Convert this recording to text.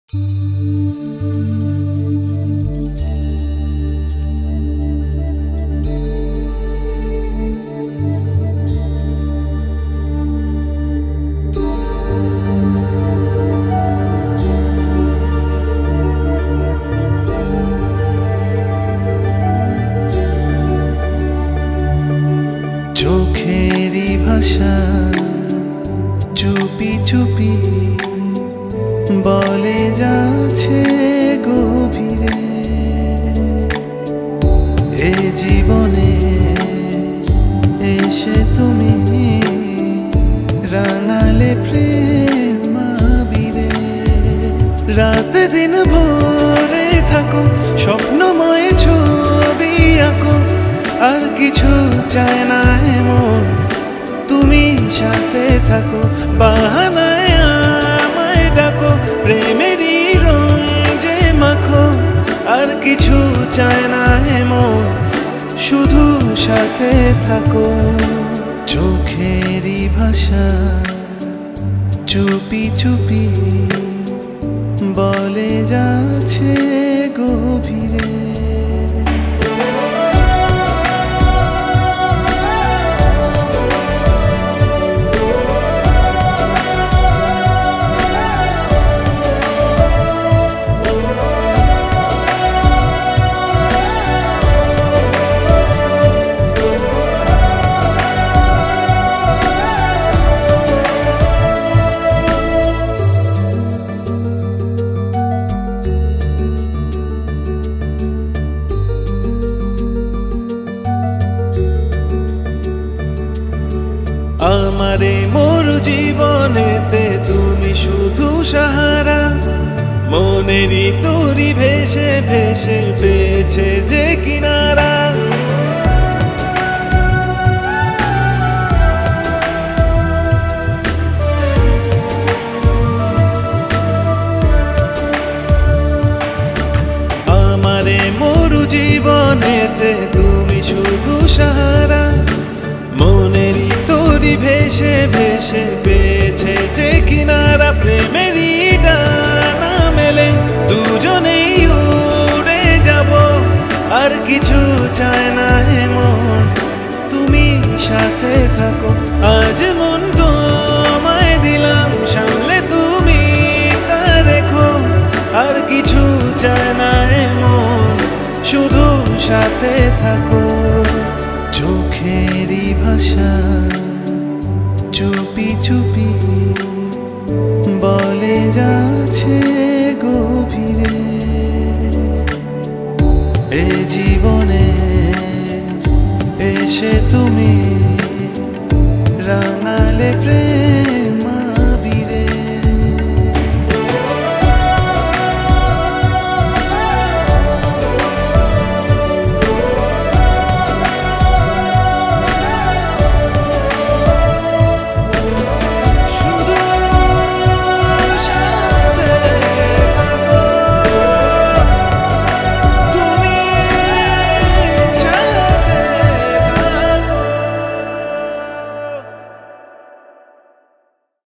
চোখেরই ভাষা চুপি চুপি বলে যাচ্ছে গভীরে, এ জীবনে এসে তুমি রাঙালে প্রেম আবিরে। রাত দিন ভরে থাকো, স্বপ্নময় ছবি আঁকো, আর কিছু চায় না এমন তুমি সাথে থাকো। বাহানায় আমায় ডাকো, প্রেমেরই রং যে মাখো, আর কিছু চায় না এমন শুধু সাথে থাকো। চোখেরই ভাষা চুপি চুপি বলে যাচ্ছে গভীরে। আমারে মোর জীবনেতে তুমি শুধু সাহারা, মনেরই তোরি ভেসে ভেসে পেয়েছে যে কিনারা। আমারে মোর জীবনেতে তুমি শুধু সাহারা, মনেরই তোরি ভেসে ভেসে পেয়েছে যে কিনারা। প্রেমেরই ডানা মেলে দুজনেই উড়ে যাব, আর কিছু চায় না এমন তুমি সাথে থাকো। আজ মন তোমায় দিলাম, সামলে তুমি তা রেখো, আর কিছু চায় না এমন শুধু সাথে থাকো। চোখেরই ভাষা চুপি চুপি বলে যাচ্ছে গভীরে, এ জীবনে এসে তুমি রাঙালে প্রেম